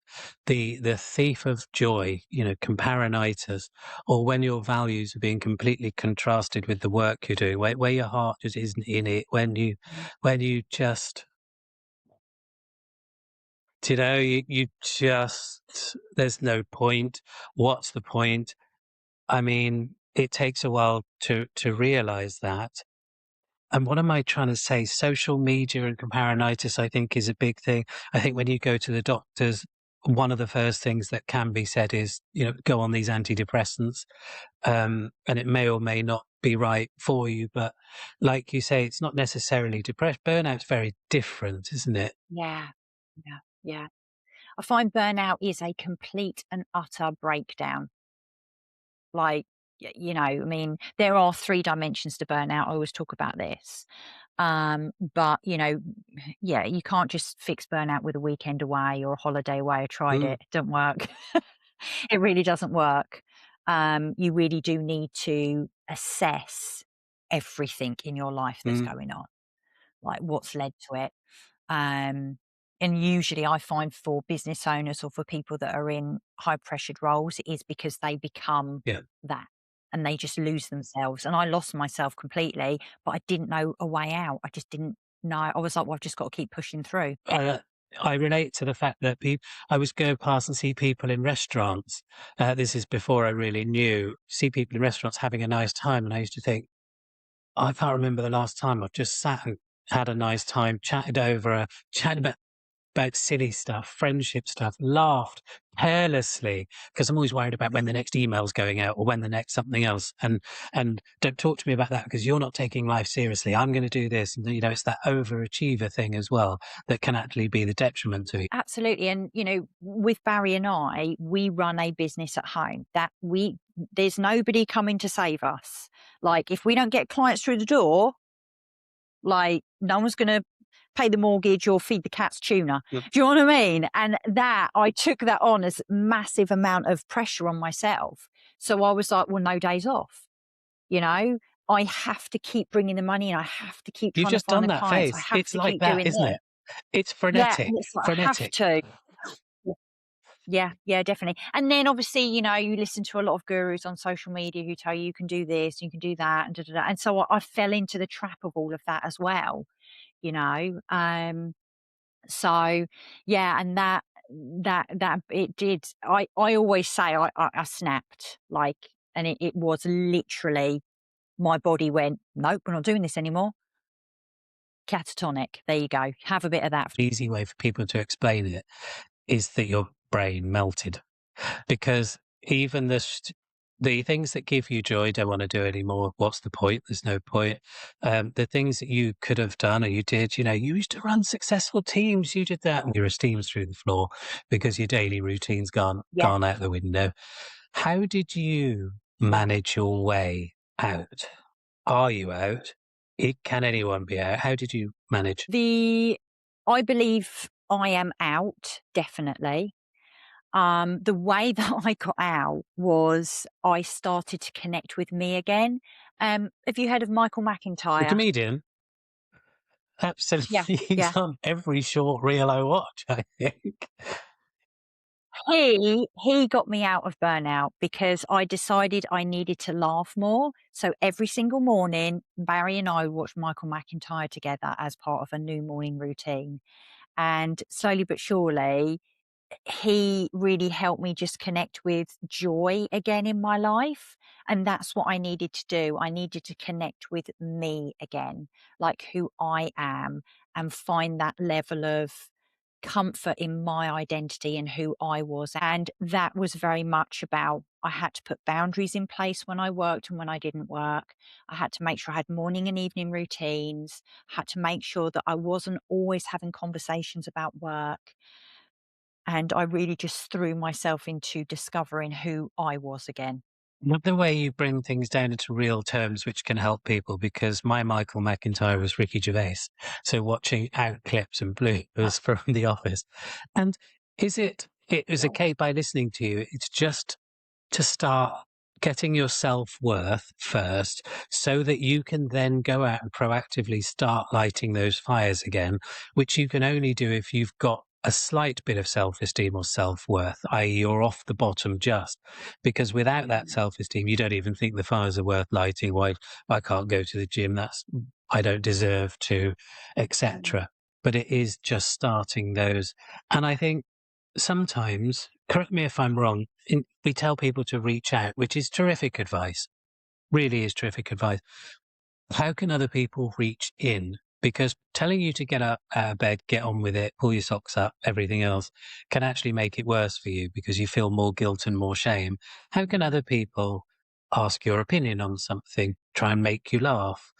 the thief of joy, comparinitis, or when your values are being completely contrasted with the work you're doing, where your heart just isn't in it, when you just, you just, there's no point. What's the point? I mean, it takes a while to realize that. And what am I trying to say? Social media and comparinitis, I think, is a big thing. I think when you go to the doctors, one of the first things that can be said is, go on these antidepressants. And it may or may not be right for you. But like you say, it's not necessarily depression. Burnout's very different, isn't it? Yeah, yeah, yeah. I find burnout is a complete and utter breakdown. Like, I mean, there are 3 dimensions to burnout. I always talk about this. But, yeah, you can't just fix burnout with a weekend away or a holiday away. I tried Mm, it. It doesn't work. It really doesn't work. You really do need to assess everything in your life that's mm, going on, like what's led to it. Um, and usually I find for business owners or for people that are in high pressured roles, it is because they become yeah. that and they just lose themselves. And I lost myself completely, but I didn't know a way out. I just didn't know. I was like, well, I've just got to keep pushing through. Uh, I relate to the fact that I was go past and see people in restaurants. This is before I really knew. See people in restaurants having a nice time, and I used to think, I can't remember the last time I've just sat and had a nice time, chatted about silly stuff, friendship stuff, laughed carelessly because I'm always worried about when the next email's going out or when the next something else. And don't talk to me about that because you're not taking life seriously. I'm going to do this, and it's that overachiever thing as well that can actually be the detriment to you. Absolutely. And, with Barry and I, we run a business at home there's nobody coming to save us. Like, if we don't get clients through the door, like, no one's going to pay the mortgage or feed the cat's tuna. Mm. Do you know what I mean? And that I took that on as massive amount of pressure on myself. So I was like, well, no days off. You know, I have to keep bringing the money in. I have to keep You've trying to just find done the that clients. I phase. have It's to like keep that, doing isn't this. it? It's Yeah. frenetic, And it's like, I have frenetic. to. Yeah, yeah, definitely. And then obviously, you listen to a lot of gurus on social media who tell you you can do this, you can do that, and da, da, da. And so I fell into the trap of all of that as well, you know. So yeah, and that it did. I always say I snapped, like, and it was literally my body went, nope, we're not doing this anymore. Catatonic. There you go. Have a bit of that. Easy way for people to explain it is that your brain melted. Because even the things that give you joy don't want to do anymore. What's the point? There's no point. The things that you could have done or you did, you used to run successful teams. You did that, and your esteem's through the floor because your daily routine's Yeah. gone out the window. How did you manage your way out? Are you out? Can anyone be out? How did you manage? I believe I am out, definitely. The way that I got out was I started to connect with me again. Have you heard of Michael The McIntyre? comedian, Yeah, absolutely, he's yeah. on every short reel I watch, I think. He got me out of burnout because I decided I needed to laugh more. So every single morning, Barry and I would watch Michael McIntyre together as part of a new morning routine. And slowly but surely, he really helped me just connect with joy again in my life. And that's what I needed to do. I needed to connect with me again, like who I am, and find that level of comfort in my identity and who I was. And that was very much about I had to put boundaries in place when I worked and when I didn't work. I had to make sure I had morning and evening routines, had to make sure that I wasn't always having conversations about work. And I really just threw myself into discovering who I was again. Love the way you bring things down into real terms, which can help people, because my Michael McIntyre was Ricky Gervais. So watching out clips and bloopers from The Office. And it was okay by listening to you, it's just to start getting your self-worth first so that you can then go out and proactively start lighting those fires again, which you can only do if you've got a slight bit of self-esteem or self-worth, i.e. you're off the bottom just. Because without that self-esteem, you don't even think the fires are worth lighting. Why I can't go to the gym, I don't deserve to, etc. But it is just starting those. And I think sometimes, correct me if I'm wrong, we tell people to reach out, which is terrific advice, really is terrific advice. How can other people reach in? Because telling you to get up out of bed, get on with it, pull your socks up, everything else can actually make it worse for you because you feel more guilt and more shame. How can other people ask your opinion on something, try and make you laugh,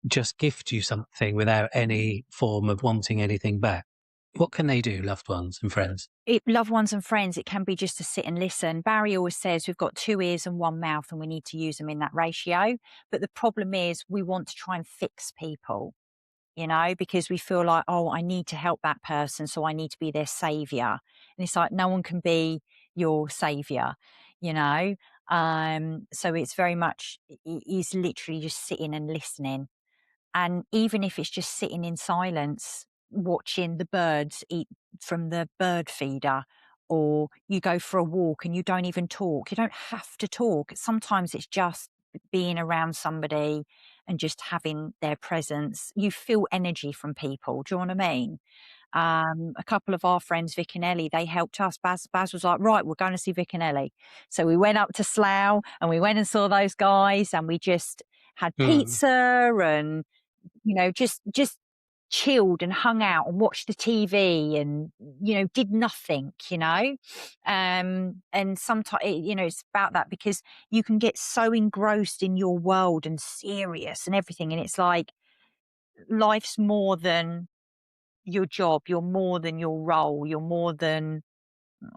just gift you something without any form of wanting anything back? What can they do, loved ones and friends? Loved ones and friends, it can be just to sit and listen. Barry always says we've got two ears and one mouth and we need to use them in that ratio. But the problem is we want to try and fix people. because we feel like, oh, I need to help that person, so I need to be their savior. And it's like, no one can be your savior, you know? So it's very much, is literally just sitting and listening. And even if it's just sitting in silence, watching the birds eat from the bird feeder, or you go for a walk and you don't even talk, you don't have to talk. Sometimes it's just being around somebody and just having their presence. You feel energy from people. Do you know what I mean? A couple of our friends, Vic and Ellie, they helped us. Baz was like, right, we're going to see Vic and Ellie. So we went up to Slough and we went and saw those guys, and we just had Mm, pizza and just chilled and hung out and watched the TV and, did nothing, and sometimes, it's about that, because you can get so engrossed in your world and serious and everything. And it's like, life's more than your job. You're more than your role. You're more than,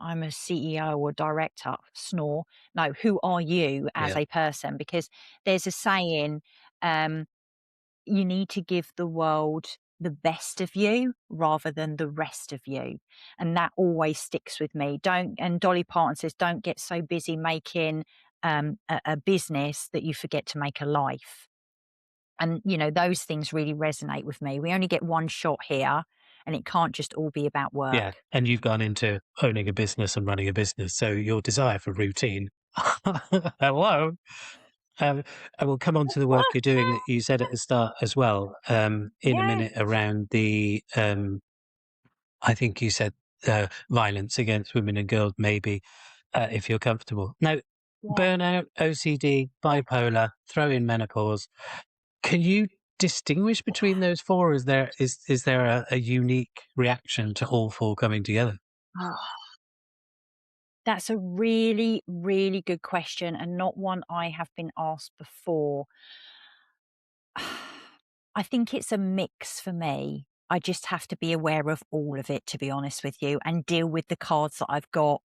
I'm a CEO or director, snore. No, who are you as yeah. a person? Because there's a saying, um, you need to give the world the best of you rather than the rest of you. And that always sticks with me. And Dolly Parton says, don't get so busy making a business that you forget to make a life. And, those things really resonate with me. We only get one shot here, and it can't just all be about Yeah, work. and you've gone into owning a business and running a business, so your desire for routine. Hello. Um, and we'll come on to the work you're doing that you said at the start as well, in a Yeah. minute around the, I think you said, violence against women and girls, maybe, if you're comfortable. Now, Yeah. burnout, OCD, bipolar, throw in menopause. Can you distinguish between those four? Is there a unique reaction to all four coming together? Oh, that's a really, really good question, and not one I have been asked before. I think it's a mix for me. I just have to be aware of all of it, to be honest with you, and deal with the cards that I've got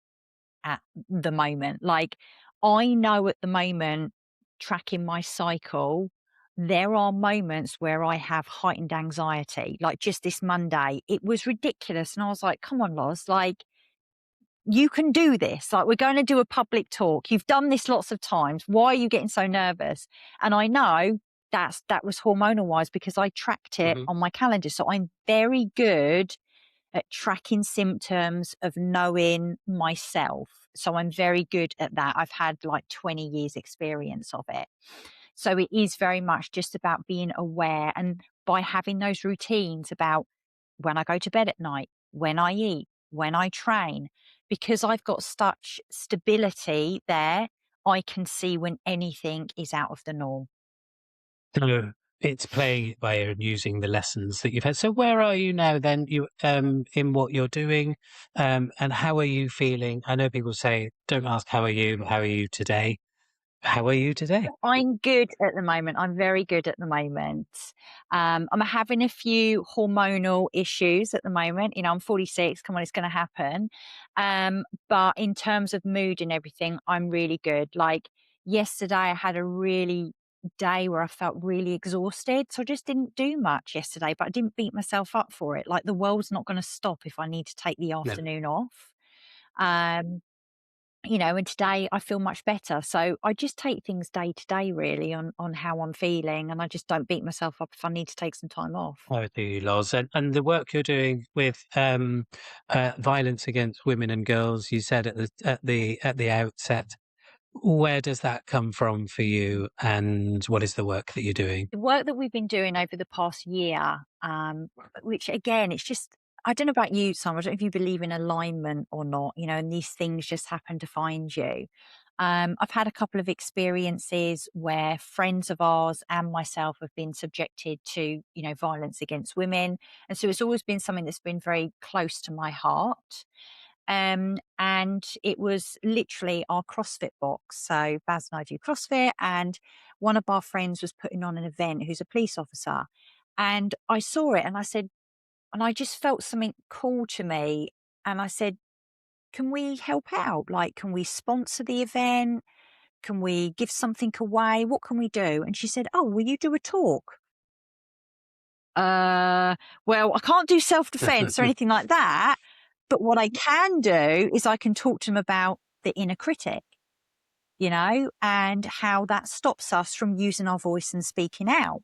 at the moment. Like, I know at the moment, tracking my cycle, there are moments where I have heightened anxiety. Like just this Monday, it was ridiculous. And I was like, come on, Loz, like, you can do this. Like, we're going to do a public talk. You've done this lots of times. Why are you getting so nervous? And I know that was hormonal wise, because I tracked it Mhm. on my calendar. So I'm very good at tracking symptoms, of knowing myself. So I'm very good at that. I've had like 20 years experience of it. So it is very much just about being aware, and by having those routines about when I go to bed at night, when I eat, when I train, because I've got such stability there, I can see when anything is out of the norm. So it's playing it by ear and using the lessons that you've had. So where are you now then? You in what you're doing, and how are you feeling? I know people say, "Don't ask how are you, but how are you today?" How are you today? I'm good at the moment. I'm very good at the moment. I'm having a few hormonal issues at the moment. I'm 46. Come on, it's going to happen. But in terms of mood and everything, I'm really good. Like yesterday, I had a really day where I felt really exhausted. So I just didn't do much yesterday, but I didn't beat myself up for it. Like, the world's not going to stop if I need to take the No. afternoon off. Um, and today I feel much better. So I just take things day to day, really, on how I'm feeling, and I just don't beat myself up if I need to take some time off. I do, Loz. And the work you're doing with violence against women and girls, you said at the outset. Where does that come from for you, and what is the work that you're doing? The work that we've been doing over the past year, which again, it's just, I don't know about you, Simon. I don't know if you believe in alignment or not, and these things just happen to find you. I've had a couple of experiences where friends of ours and myself have been subjected to, violence against women. And so it's always been something that's been very close to my heart. And it was literally our CrossFit box. So Baz and I do CrossFit, and one of our friends was putting on an event, who's a police officer. And I saw it and I said, and I just felt something call to me. And I said, can we help out? Like, can we sponsor the event? Can we give something away? What can we do? And she said, oh, will you do a talk? Well, I can't do self-defense or anything like that, but what I can do is I can talk to them about the inner critic, and how that stops us from using our voice and speaking out.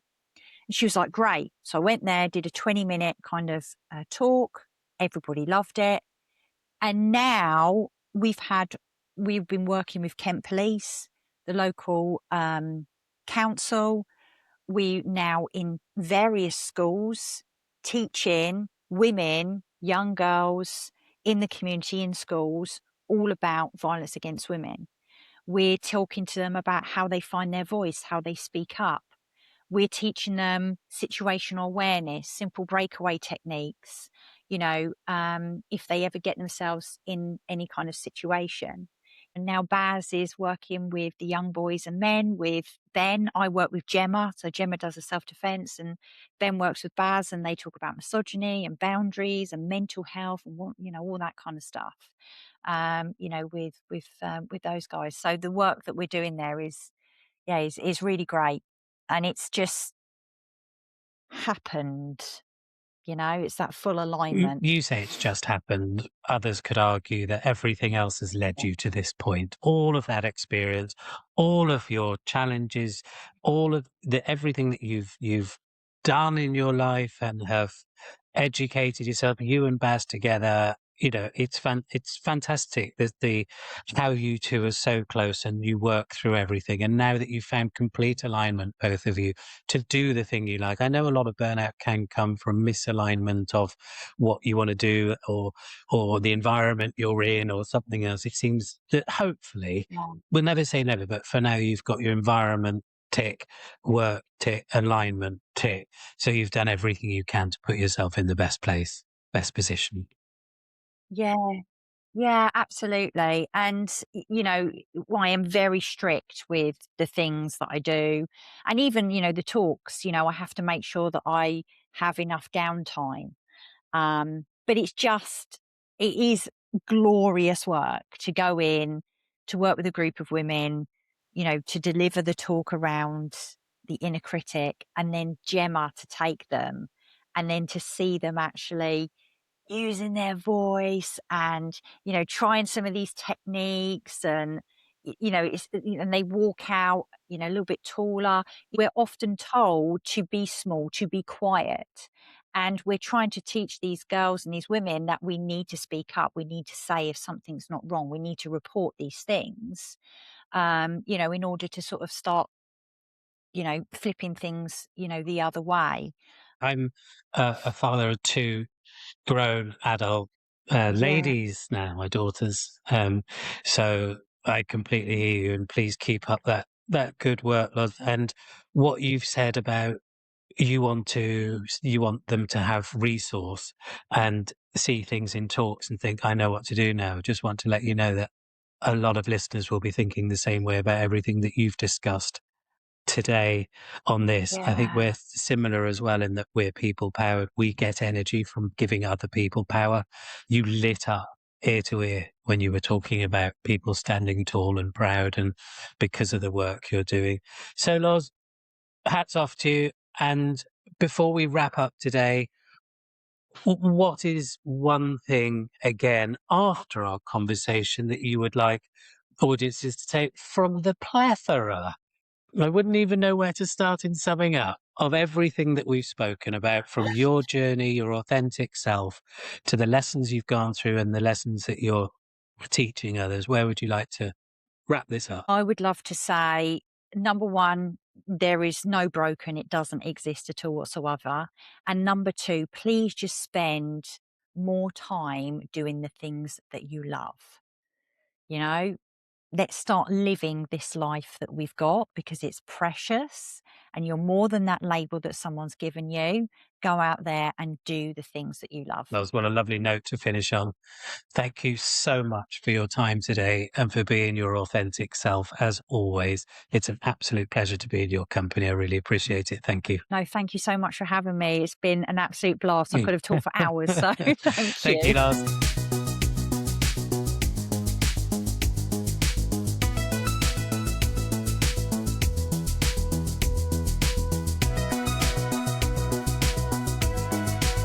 And she was like, great. So I went there, did a 20-minute kind of talk. Everybody loved it. And now we've been working with Kent Police, the local council. We now in various schools teaching women, young girls in the community, in schools, all about violence against women. We're talking to them about how they find their voice, how they speak up. We're teaching them situational awareness, simple breakaway techniques, if they ever get themselves in any kind of situation. And now Baz is working with the young boys and men. With Ben, I work with Gemma. So Gemma does a self-defense and Ben works with Baz, and they talk about misogyny and boundaries and mental health and all that kind of stuff. With those guys. So the work that we're doing there is really great. And it's just happened, it's that full alignment. You say it's just happened. Others could argue that everything else has led you to this point. All of that experience, all of your challenges, all of everything that you've done in your life and have educated yourself, you and Baz together. It's fantastic that how you two are so close and you work through everything. And now that you've found complete alignment, both of you, to do the thing you like. I know a lot of burnout can come from misalignment of what you want to do or the environment you're in or something else. It seems that hopefully, we'll never say never, but for now you've got your environment tick, work tick, alignment tick. So you've done everything you can to put yourself in the best place, best position. Yeah. Yeah, absolutely. And, I am very strict with the things that I do. And even, the talks, I have to make sure that I have enough downtime. But it is glorious work to go in, to work with a group of women, to deliver the talk around the inner critic, and then Gemma to take them, and then to see them actually using their voice and, trying some of these techniques. And, and they walk out, a little bit taller. We're often told to be small, to be quiet. And we're trying to teach these girls and these women that we need to speak up. We need to say if something's not wrong. We need to report these things, in order to sort of start, flipping things, the other way. I'm a father of two grown adult Yeah. ladies now, my daughters. So I completely hear you, and please keep up that good work, love. And what you've said about you want them to have resource and see things in talks and think, I know what to do now. Just want to let you know that a lot of listeners will be thinking the same way about everything that you've discussed today on this. I think Yeah. we're similar as well in that we're people powered. We get energy from giving other people power. You lit up ear to ear when you were talking about people standing tall and proud, and because of the work you're doing. So, Loz, hats off to you. And before we wrap up today, what is one thing, again, after our conversation, that you would like audiences to take from the plethora? I wouldn't even know where to start in summing up of everything that we've spoken about, from your journey, your authentic self, to the lessons you've gone through and the lessons that you're teaching others. Where would you like to wrap this up? I would love to say, number one, there is no broken, it doesn't exist at all whatsoever. And number two, please just spend more time doing the things that you love. You know, let's start living this life that we've got, because it's precious and you're more than that label that someone's given you. Go out there and do the things that you love. That was what a lovely note to finish on. Thank you so much for your time today and for being your authentic self, as always. It's an absolute pleasure to be in your company. I really appreciate it. Thank you. No, thank you so much for having me. It's been an absolute blast. I could have talked for hours. So thank Thank you, you. Lars.